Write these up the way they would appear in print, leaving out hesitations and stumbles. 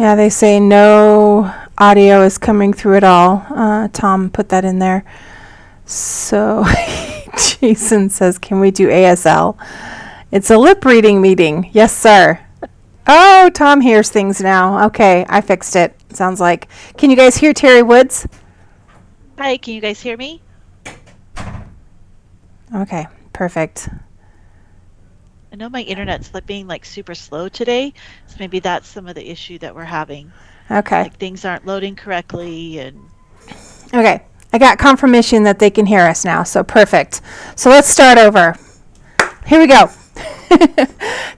Yeah, they say no audio is coming through at all. Tom put that in there. So Jason says, can we do ASL? It's a lip reading meeting. Yes, sir. Oh, Tom hears things now. Okay, I fixed it. Sounds like. Can you guys hear Terry Woods? Hi, can you guys hear me? Okay, perfect. I know my internet's being super slow today, so maybe that's some of the issue that we're having. Okay. Like things aren't loading correctly and Okay, I got confirmation that they can hear us now, so perfect. So let's start over. Here we go.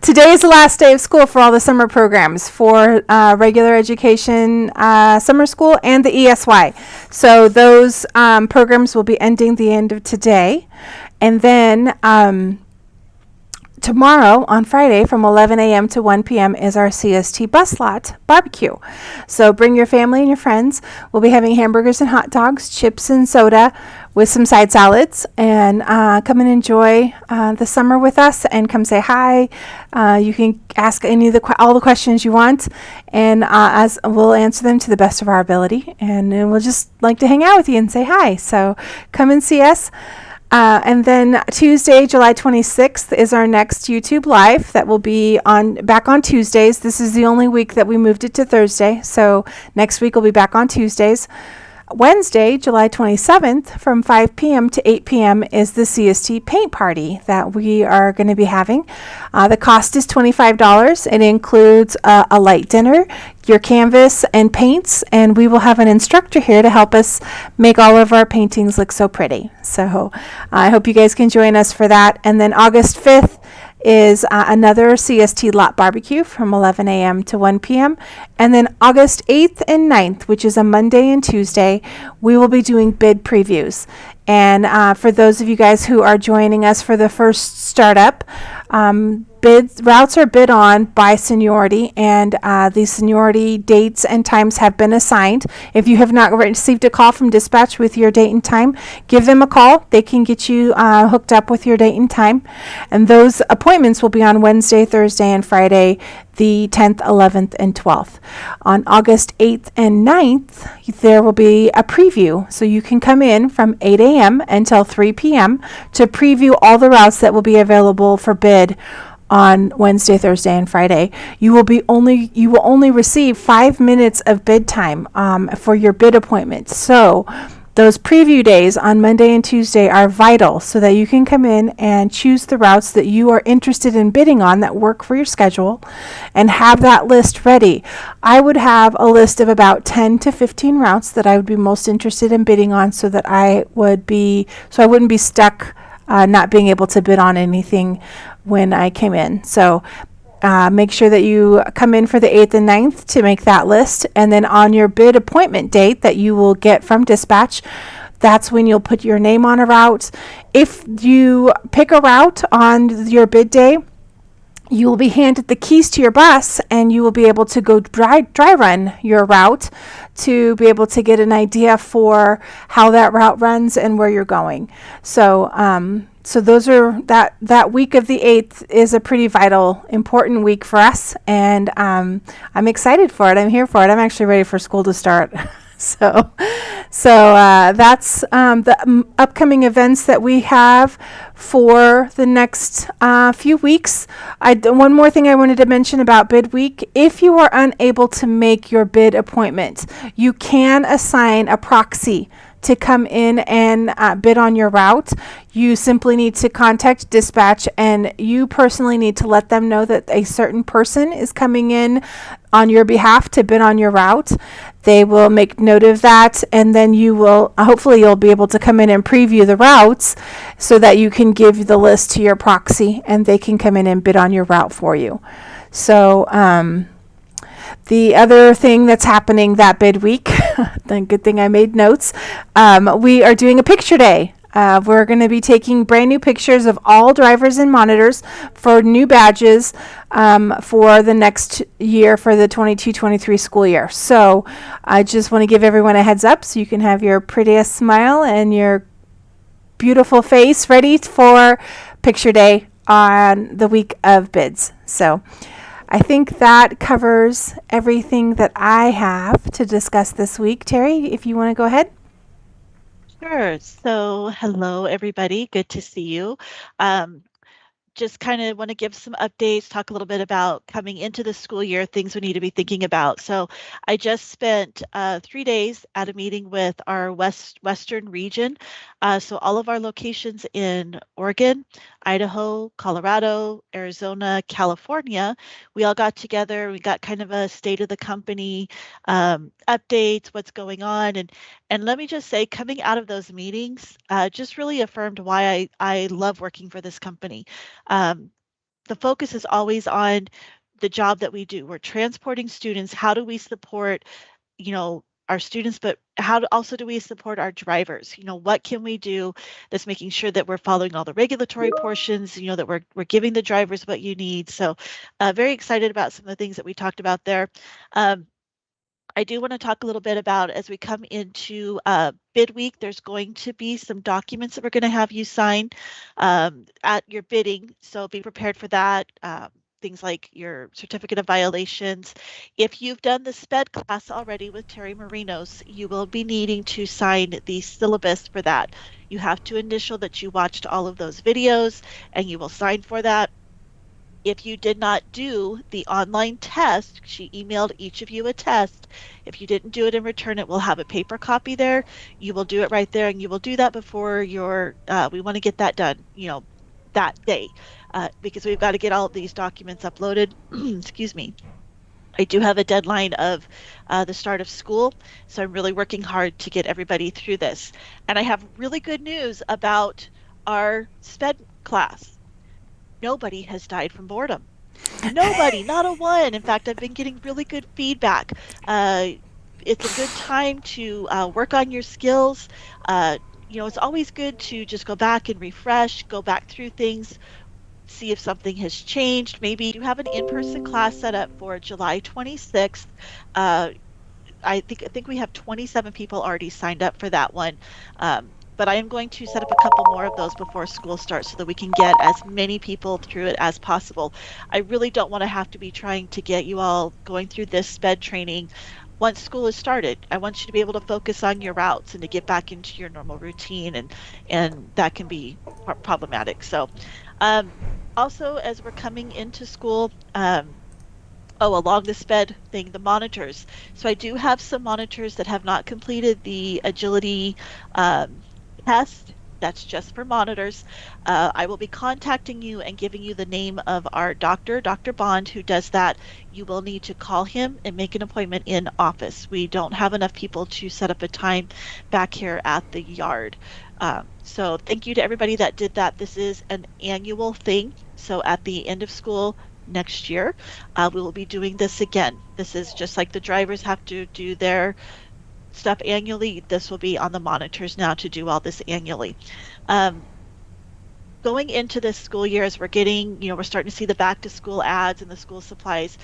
Today is the last day of school for all the summer programs for regular education summer school and the ESY. So those programs will be ending the end of today. And then tomorrow on Friday from 11 a.m. to 1 p.m. is our CST bus lot barbecue. So bring your family and your friends. We'll be having hamburgers and hot dogs, chips and soda with some side salads, and come and enjoy the summer with us and come say hi. You can ask all the questions you want, and as we'll answer them to the best of our ability, and we'll just like to hang out with you and say hi. So come and see us. And then Tuesday, July 26th is our next YouTube Live that will be back on Tuesdays. This is the only week that we moved it to Thursday. So next week we'll be back on Tuesdays. Wednesday, July 27th from 5 p.m. to 8 p.m. is the Cst Paint Party that we are going to be having. The cost is $25. It includes a light dinner, your canvas and paints, and we will have an instructor here to help us make all of our paintings look so pretty. So I hope you guys can join us for that. And then August 5th is another CST lot barbecue from 11 a.m. to 1 p.m. And then August 8th and 9th, which is a Monday and Tuesday, we will be doing bid previews. And for those of you guys who are joining us for the first startup, routes are bid on by seniority, and the seniority dates and times have been assigned. If you have not received a call from dispatch with your date and time, give them a call. They can get you hooked up with your date and time. And those appointments will be on Wednesday, Thursday, and Friday, the 10th, 11th, and 12th. On August 8th and 9th, there will be a preview. So you can come in from 8 a.m. until 3 p.m. to preview all the routes that will be available for bid on Wednesday, Thursday, and Friday. You will only receive 5 minutes of bid time for your bid appointment. So those preview days on Monday and Tuesday are vital so that you can come in and choose the routes that you are interested in bidding on that work for your schedule and have that list ready. I would have a list of about 10 to 15 routes that I would be most interested in bidding on so I wouldn't be stuck not being able to bid on anything when I came in. So make sure that you come in for the 8th and 9th to make that list. And then on your bid appointment date that you will get from dispatch, that's when you'll put your name on a route. If you pick a route on your bid day, you will be handed the keys to your bus, and you will be able to go dry run your route to be able to get an idea for how that route runs and where you're going. So those are that week of the 8th is a pretty vital, important week for us, and I'm excited for it. I'm here for it. I'm actually ready for school to start. So that's the upcoming events that we have for the next few weeks. One more thing I wanted to mention about bid week. If you are unable to make your bid appointment, you can assign a proxy to come in and bid on your route. You simply need to contact dispatch, and you personally need to let them know that a certain person is coming in on your behalf to bid on your route. They will make note of that, and then hopefully you'll be able to come in and preview the routes so that you can give the list to your proxy and they can come in and bid on your route for you. So the other thing that's happening that bid week, the good thing I made notes, we are doing a picture day. We're going to be taking brand new pictures of all drivers and monitors for new badges for the next year for the 22-23 school year. So I just want to give everyone a heads up so you can have your prettiest smile and your beautiful face ready for picture day on the week of bids. So I think that covers everything that I have to discuss this week. Terry, if you want to go ahead. Sure. So, hello, everybody. Good to see you. Um, just kind of want to give some updates, talk a little bit about coming into the school year, things we need to be thinking about. So I just spent 3 days at a meeting with our Western region. So all of our locations in Oregon, Idaho, Colorado, Arizona, California, we all got together. We got kind of a state of the company updates, what's going on. And let me just say, coming out of those meetings, just really affirmed why I love working for this company. um, the focus is always on the job that we do. We're transporting students. How do we support, our students, but also do we support our drivers? What can we do that's making sure that we're following all the regulatory portions, that we're giving the drivers what you need. So very excited about some of the things that we talked about there. Um, I do want to talk a little bit about as we come into bid week, there's going to be some documents that we're going to have you sign at your bidding. So be prepared for that. Things like your certificate of violations. If you've done the SPED class already with Terry Marinos, you will be needing to sign the syllabus for that. You have to initial that you watched all of those videos and you will sign for that. If you did not do the online test, she emailed each of you a test. If you didn't do it and return it, we'll have a paper copy there. You will do it right there, and you will do that before we want to get that done, that day, because we've got to get all of these documents uploaded. Excuse me. I do have a deadline of the start of school, so I'm really working hard to get everybody through this. And I have really good news about our SPED class. Nobody has died from boredom. Nobody, not a one. In fact, I've been getting really good feedback. Uh, it's a good time to work on your skills. It's always good to just go back and refresh, go back through things, see if something has changed. Maybe you have an in-person class set up for July 26th. Uh, I think we have 27 people already signed up for that one. But I am going to set up a couple more of those before school starts so that we can get as many people through it as possible. I really don't want to have to be trying to get you all going through this SPED training once school is started. I want you to be able to focus on your routes and to get back into your normal routine, and that can be problematic. So also, as we're coming into school, along the SPED thing, the monitors. So I do have some monitors that have not completed the agility test. That's just for monitors. I will be contacting you and giving you the name of our doctor, Dr. Bond, who does that. You will need to call him and make an appointment in office. We don't have enough people to set up a time back here at the yard. So thank you to everybody that did that. This is an annual thing. So at the end of school next year, we will be doing this again. This is just like the drivers have to do their stuff annually. This will be on the monitors now to do all this annually. Going into this school year, as we're starting to see the back to school ads and the school supplies,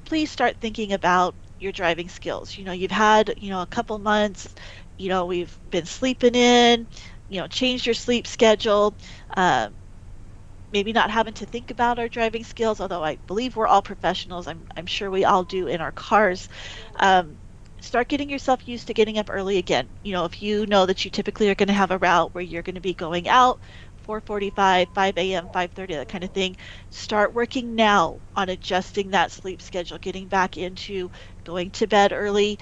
please start thinking about your driving skills. You've had, a couple months, we've been sleeping in, changed your sleep schedule. Maybe not having to think about our driving skills, although I believe we're all professionals. I'm sure we all do in our cars. Start getting yourself used to getting up early again. If you know that you typically are going to have a route where you're going to be going out 4:45, 5 a.m., 5:30, that kind of thing, start working now on adjusting that sleep schedule, getting back into going to bed early,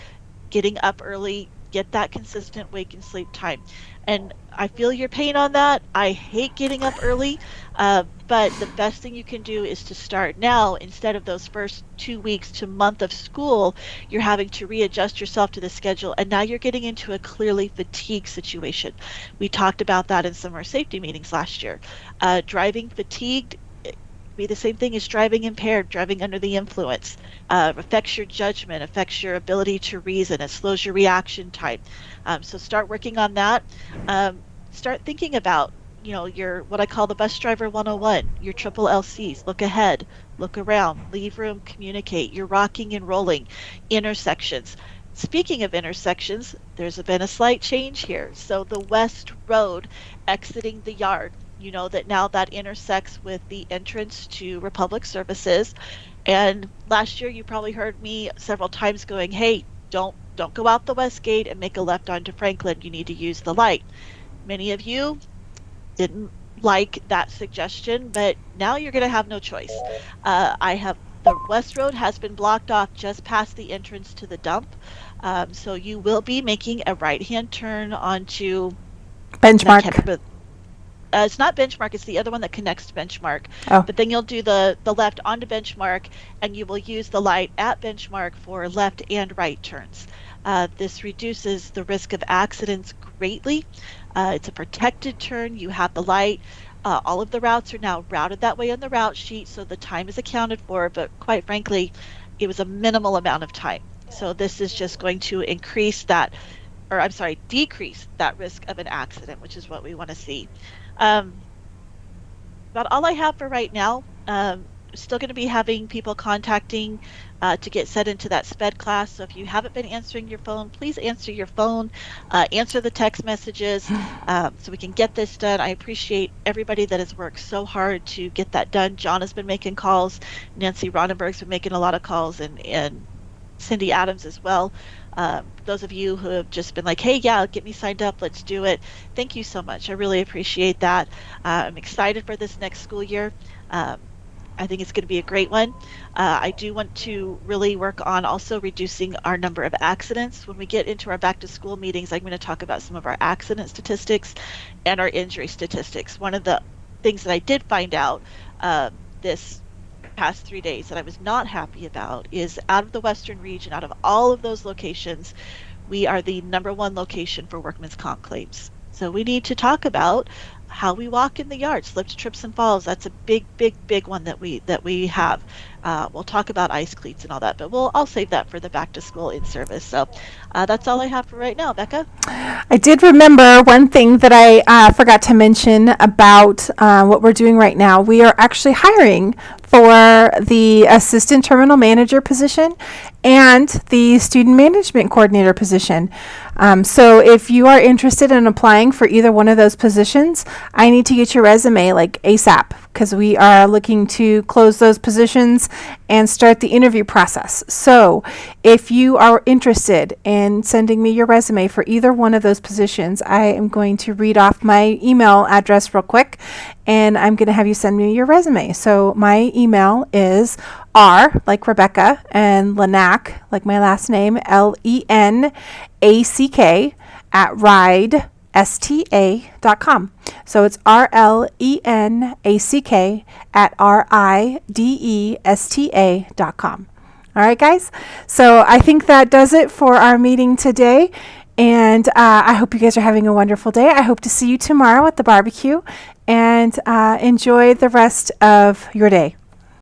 getting up early, get that consistent wake and sleep time. And I feel your pain on that. I hate getting up early, but the best thing you can do is to start now. Instead of those first 2 weeks to month of school, you're having to readjust yourself to the schedule, and now you're getting into a clearly fatigued situation. We talked about that in some of our safety meetings last year. Driving fatigued be the same thing as driving impaired, driving under the influence. Affects your judgment, affects your ability to reason, it slows your reaction time. So start working on that. Start thinking about, your what I call the bus driver 101, your triple LCs. Look ahead, look around, leave room, communicate. You're rocking and rolling, intersections. Speaking of intersections, there's been a slight change here. So the West Road exiting the yard, that now that intersects with the entrance to Republic Services. And last year, you probably heard me several times going, hey, don't go out the west gate and make a left onto Franklin. You need to use the light. Many of you didn't like that suggestion, but now you're going to have no choice. The West Road has been blocked off just past the entrance to the dump. So you will be making a right-hand turn onto, and I can't Benchmark. remember, it's not Benchmark, it's the other one that connects to Benchmark. Oh, But then you'll do the left onto Benchmark, and you will use the light at Benchmark for left and right turns. This reduces the risk of accidents greatly. It's a protected turn. You have the light. All of the routes are now routed that way on the route sheet, so the time is accounted for, but quite frankly, it was a minimal amount of time. So this is just going to decrease that risk of an accident, which is what we want to see. About all I have for right now. Still going to be having people contacting to get set into that SPED class. So if you haven't been answering your phone, please answer your phone, answer the text messages so we can get this done. I appreciate everybody that has worked so hard to get that done. John has been making calls. Nancy Ronenberg's been making a lot of calls, and Cindy Adams as well. Those of you who have just been like, hey, yeah, get me signed up, let's do it. Thank you so much. I really appreciate that. I'm excited for this next school year. I think it's going to be a great one. I do want to really work on also reducing our number of accidents. When we get into our back to school meetings, I'm going to talk about some of our accident statistics and our injury statistics. One of the things that I did find out this past 3 days that I was not happy about is out of the Western region, out of all of those locations, we are the #1 location for workman's comp claims. So we need to talk about how we walk in the yard, slips, trips, and falls. That's a big, big, big one that we have. We'll talk about ice cleats and all that, but I'll save that for the back to school in service. So that's all I have for right now, Becca. I did remember one thing that I forgot to mention about what we're doing right now. We are actually hiring for the assistant terminal manager position and the student management coordinator position. So if you are interested in applying for either one of those positions, I need to get your resume like ASAP, because we are looking to close those positions and start the interview process. So if you are interested in sending me your resume for either one of those positions, I am going to read off my email address real quick, and I'm going to have you send me your resume. So my email is R, like Rebecca, and Lenack, like my last name, LENACK, at ridesta.com. So it's RLENACK at RIDESTA.com. All right, guys. So I think that does it for our meeting today. And I hope you guys are having a wonderful day. I hope to see you tomorrow at the barbecue, and enjoy the rest of your day.